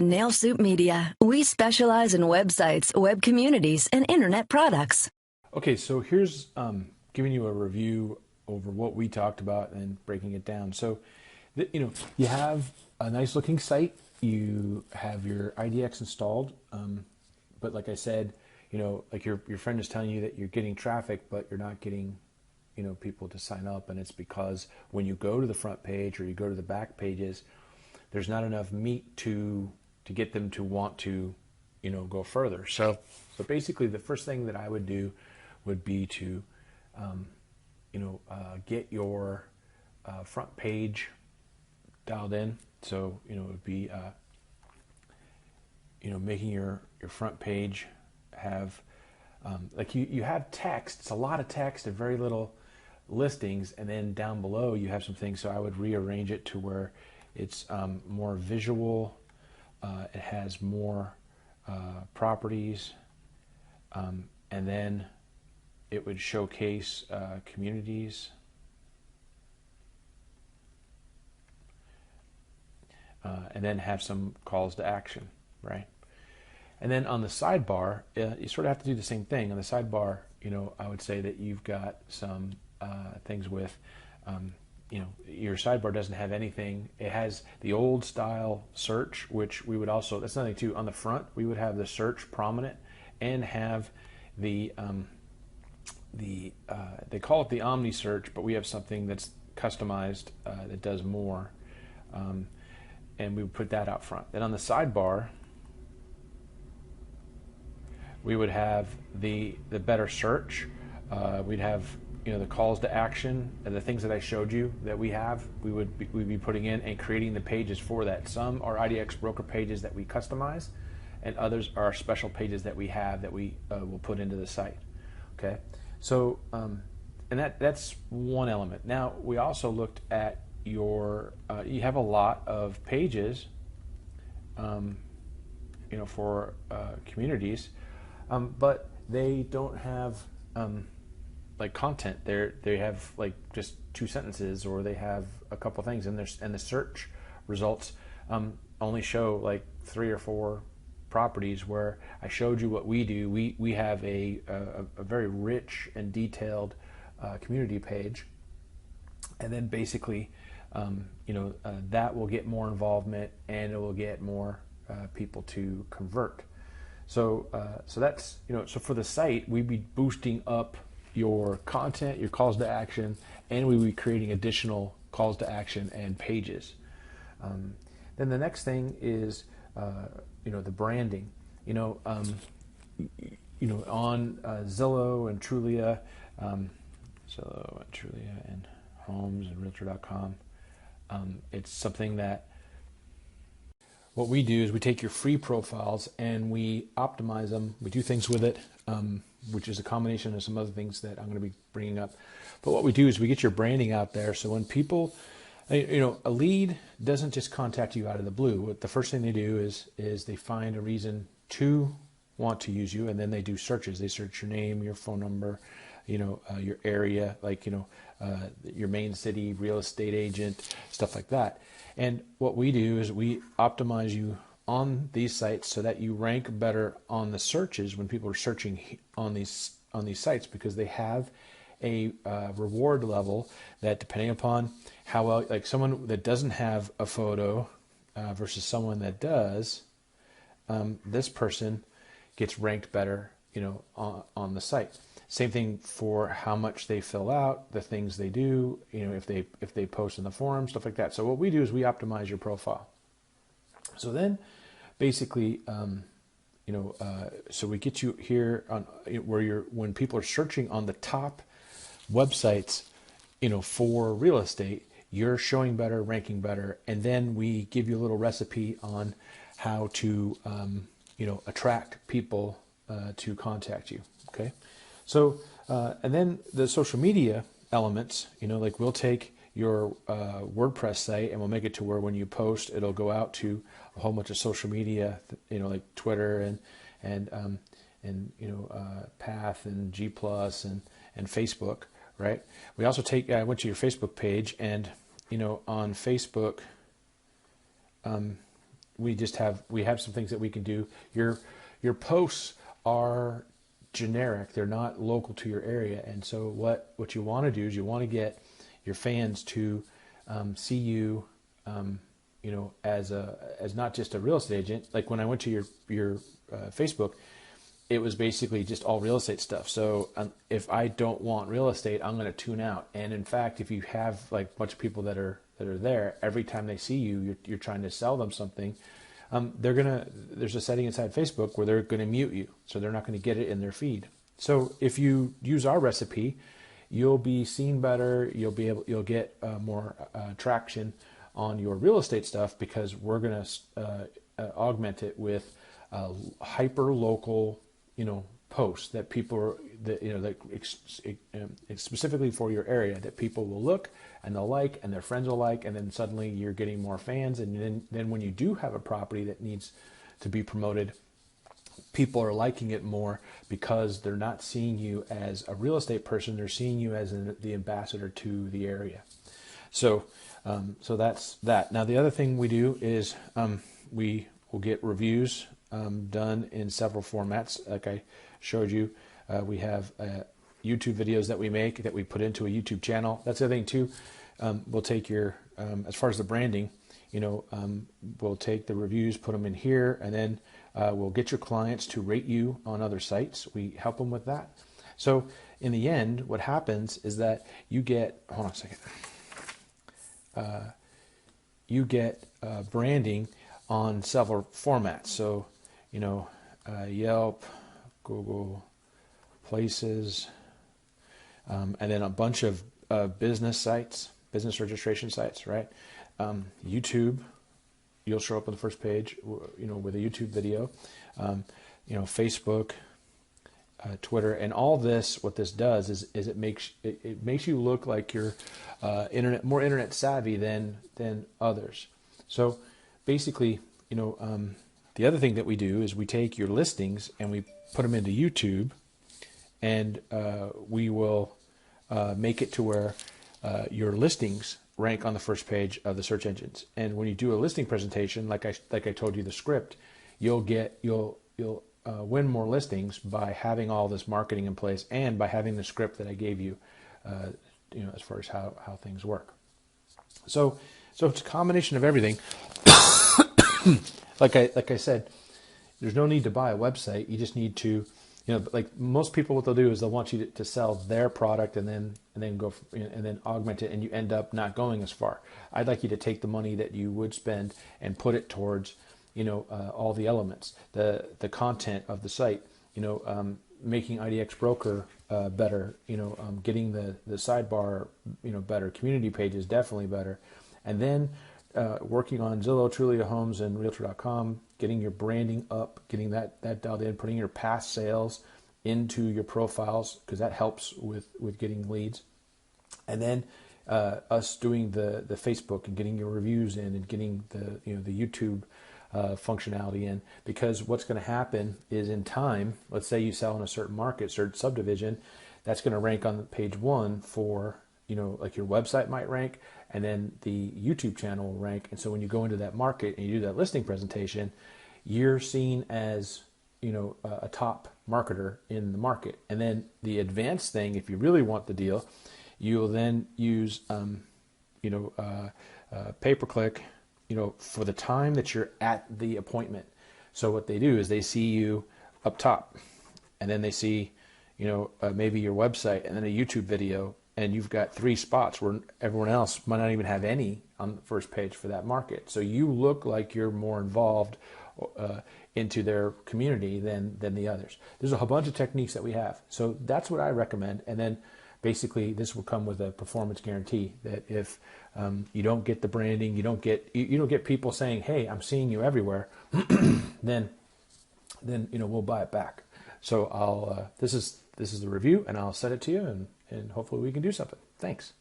Nail Soup Media. We specialize in websites, web communities, and internet products. Okay, so here's giving you a review over what we talked about and breaking it down. So, you have a nice looking site. You have your IDX installed, but like I said, like your friend is telling you that you're getting traffic, but you're not getting, people to sign up, and it's because when you go to the front page or you go to the back pages, there's not enough meat to get them to want to, go further. So basically, the first thing that I would do would be to, get your front page dialed in. So it would be, making your front page have like you have text. It's a lot of text and very little listings, and then down below you have some things. So I would rearrange it to where it's more visual. It has more properties, and then it would showcase communities, and then have some calls to action, right? And then on the sidebar, you sort of have to do the same thing. On the sidebar, I would say that you've got some things with your sidebar doesn't have anything. It has the old style search, which we would also, that's nothing too, on the front, we would have the search prominent and have the they call it the Omni search, but we have something that's customized that does more, and we would put that out front. Then on the sidebar, we would have the better search. We'd have the calls to action and the things that I showed you that we'd be putting in and creating the pages for that. Some are IDX broker pages that we customize, and others are special pages that we have that we will put into the site. Okay, so and that's one element. Now we also looked at your you have a lot of pages for communities, but they don't have like content. They have like just 2 sentences, or they have a couple things, and the search results only show like 3 or 4 properties. Where I showed you what we do, we have a very rich and detailed community page, and then basically that will get more involvement and it will get more people to convert. So that's so for the site, we'd be boosting up your content, your calls to action, and we would be creating additional calls to action and pages. Then the next thing is the branding. On Zillow and Trulia, and Homes and Realtor.com, it's something that what we do is we take your free profiles and we optimize them. We do things with it, which is a combination of some other things that I'm going to be bringing up. But what we do is we get your branding out there. So when people, a lead doesn't just contact you out of the blue. What the first thing they do is they find a reason to want to use you, and then they do searches. They search your name, your phone number, your area, like your main city, real estate agent, stuff like that. And what we do is we optimize you on these sites so that you rank better on the searches when people are searching on these sites, because they have a reward level that, depending upon how well, like someone that doesn't have a photo versus someone that does, this person gets ranked better, on the site. Same thing for how much they fill out, the things they do, if they post in the forum, stuff like that. So what we do is we optimize your profile. So then, basically, so we get you here on where when people are searching on the top websites, for real estate, you're showing better, ranking better, and then we give you a little recipe on how to, attract people to contact you. Okay. So, and then the social media elements, like we'll take your WordPress site and we'll make it to where when you post, it'll go out to a whole bunch of social media, like Twitter and Path and G Plus and Facebook, right? We also I went to your Facebook page, and on Facebook, we have some things that we can do. Your posts are generic; they're not local to your area. And so what you want to do is you want to get your fans to see you, as not just a real estate agent. Like when I went to your Facebook, it was basically just all real estate stuff. So if I don't want real estate, I'm going to tune out. And in fact, if you have like a bunch of people that are there, every time they see you, you're trying to sell them something, there's a setting inside Facebook where they're going to mute you. So they're not going to get it in their feed. So if you use our recipe, you'll be seen better. You'll get more traction on your real estate stuff, because we're going to augment it with hyper local, posts that people are, specifically for your area, that people will look and they'll like, and their friends will like, and then suddenly you're getting more fans. And then when you do have a property that needs to be promoted, people are liking it more because they're not seeing you as a real estate person; they're seeing you as the ambassador to the area. So that's that. Now the other thing we do is we will get reviews done in several formats. Like I showed you, we have YouTube videos that we make that we put into a YouTube channel. That's the other thing too. We'll take your, as far as the branding, we'll take the reviews, put them in here, and then we'll get your clients to rate you on other sites. We help them with that. So in the end, what happens is that you get, hold on a second, you get branding on several formats. So, Yelp, Google Places, and then a bunch of business sites, business registration sites, right? YouTube, you'll show up on the first page, with a YouTube video. Facebook, Twitter, and all this. What this does is it makes you look like you're more internet savvy than others. So basically, the other thing that we do is we take your listings and we put them into YouTube, and we will make it to where your listings rank on the first page of the search engines. And when you do a listing presentation, like I told you the script, you'll win more listings by having all this marketing in place and by having the script that I gave you, as far as how things work. So it's a combination of everything. Like I said, there's no need to buy a website. You just need to, like most people, what they'll do is they'll want you to sell their product and then go and then augment it, and you end up not going as far. I'd like you to take the money that you would spend and put it towards, all the elements, the content of the site, making IDX Broker better, getting the sidebar, better, community pages definitely better, and then working on Zillow, Trulia Homes, and Realtor.com, getting your branding up, getting that dialed in, putting your past sales into your profiles, because that helps with getting leads. And then us doing the Facebook and getting your reviews in, and getting the YouTube functionality in, because what's going to happen is in time, let's say you sell in a certain market, certain subdivision, that's going to rank on page 1 for, like your website might rank, and then the YouTube channel will rank. And so when you go into that market and you do that listing presentation, you're seen as, a top marketer in the market. And then the advanced thing, if you really want the deal, you'll then use, pay-per-click, for the time that you're at the appointment. So what they do is they see you up top, and then they see, maybe your website, and then a YouTube video, and you've got 3 spots where everyone else might not even have any on the first page for that market. So you look like you're more involved into their community than the others. There's a whole bunch of techniques that we have. So that's what I recommend. And then basically this will come with a performance guarantee that if you don't get the branding, you don't get people saying, "Hey, I'm seeing you everywhere," then we'll buy it back. So this is the review, and I'll send it to you, and hopefully we can do something. Thanks.